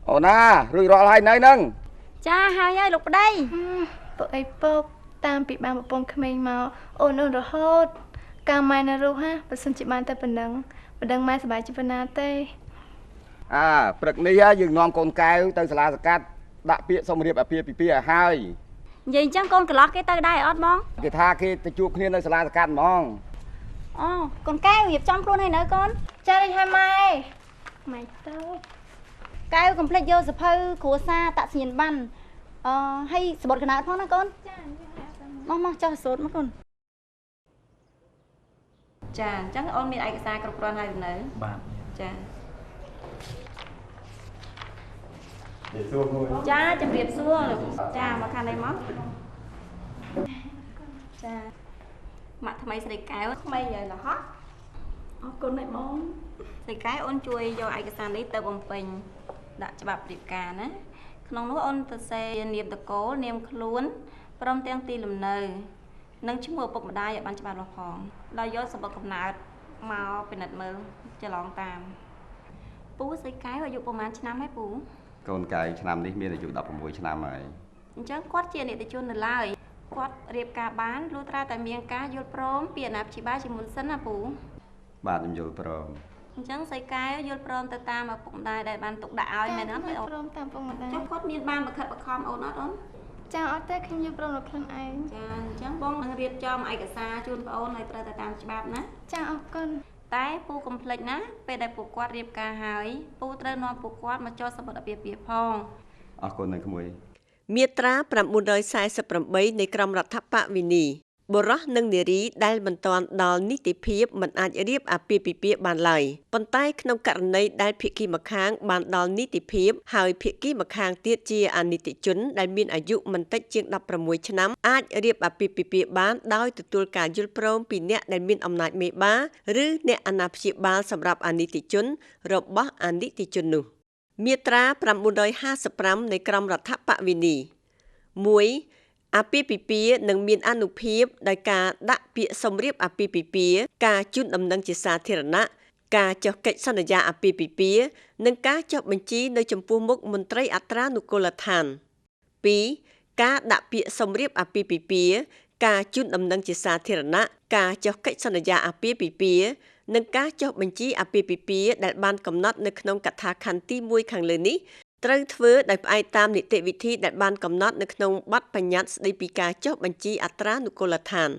Ồ na, rồi rõ lại nơi nâng. Cha hai ơi lục đây. Bộ ấy bốc tam bị ba một bông khmênh màu ôn rồi hốt càng mai nà ru ha và xin chị ban tay phần đằng mai sờ bài chị phần na tê À, bực này dừng nòm con cái tới sala scat đã bịa xong riệp bịa hai. Vậy chẳng con cái lót cái tay đây ót bóng. Cái tha cái chụp kia nơi sala scat mong. Ồ, con cái hiệp trong luôn hay nữa con. cha đi hai mai mày tao Cái complete vô sập hơi của xa tạ xin ban. Hay sập bột cái nào phong đó con. Mong cho sốt mất con. ចាអញ្ចឹងអូនមានឯកសារគ្រប់គ្រាន់ហើយនៅបាទចាចាជំរាបសួរចាមកខាងនេះមកចាម៉ាក់ថ្មីស្រីកែវថ្មីហើយលហោះអរគុណហើយបងស្រីកែវអូនជួយយកឯកសារនេះទៅបំពេញដាក់ច្បាប់រៀបការណាក្នុងនោះអូនទៅសេនាមតកូលនាមខ្លួនព្រមទាំងទីលំនៅនឹងឈ្មោះឪពុកម្ដាយឲ្យបានច្បាស់លាស់ផងដោយយកសម្បត្តិកំណើតមកពិនិត្យមើលច្រឡំតាមពូស្រីកែវអាយុប្រហែលឆ្នាំហើយពូកូនកាយឆ្នាំនេះមានអាយុ16ឆ្នាំហើយអញ្ចឹងគាត់ជានិតិជននៅឡើយគាត់រៀបការបានលុះត្រាតែមានការយល់ព្រមពីអាណាព្យាបាលជាមុនសិនណាពូបាទខ្ញុំយល់ព្រមអញ្ចឹងស្រីកែវយល់ព្រមទៅតាមឪពុកម្ដាយដែលបានទុកដាក់ឲ្យមែនអត់អូនព្រមតាមពុកម្ដាយចុះគាត់មានបានបខិតបខំអូនអត់អូនចាអត់ទេខ្ញុំយល់ព្រមដល់ខ្លួនឯងចាអញ្ចឹងបងនឹងរៀបចំឯកសារជូនបងអូនឲ្យត្រូវទៅតាមច្បាប់ណាចាអរគុណតែពូកុំភ្លេចណាពេលដែលពួកគាត់រៀបការហើយពូត្រូវនាំពួកគាត់មកចុះសម្បត្តិអាពាហ៍ពិពាហ៍ផងអរគុណនៅក្មួយមាត្រា948នៃក្រមរដ្ឋបវេនីបុរសនិងនារីដែលមិនទាន់ដល់នីតិភាពមិនអាចរៀបអាពាហ៍ពិពាហ៍បានឡើយប៉ុន្តែក្នុងករណីដែលភាគីម្ខាងបានដល់នីតិភាពហើយភាគីម្ខាងទៀតជាអនិច្ចជនដែលមានអាយុមិនតិចជាង16ឆ្នាំអាចរៀបអាពាហ៍ពិពាហ៍បានដោយទទួលការយល់ព្រមពីអ្នកដែលមានអំណាចមេបាឬអ្នកអាណាព្យាបាលសម្រាប់អនិច្ចជនរបស់អនិច្ចជននោះមាត្រា955នៃក្រមរដ្ឋបវេនី1អាពាហ៍ពិពាហ៍នឹងមានអានុភាពដោយការដាក់ពាក្យសម្រៀបអាពាហ៍ពិពាហ៍ការជូនដំណឹងជាសាធារណៈការចុះកិច្ចសន្យាអាពាហ៍ពិពាហ៍និងការចុះបញ្ជីនៅចំពោះមុខមន្ត្រីអត្រានុកូលដ្ឋាន2ការដាក់ពាក្យសម្រៀបអាពាហ៍ពិពាហ៍ការជូនដំណឹងជាសាធារណៈការចុះកិច្ចសន្យាអាពាហ៍ពិពាហ៍និងការចុះបញ្ជីអាពាហ៍ពិពាហ៍ដែលបានកំណត់នៅក្នុងកថាខណ្ឌទី1ខាងលើនេះត្រូវធ្វើដោយផ្អែកតាមនីតិវិធីដែលបានកំណត់នៅក្នុងបទបញ្ញត្តិស្តីពីការចុះបញ្ជីអត្រានុកូលដ្ឋាន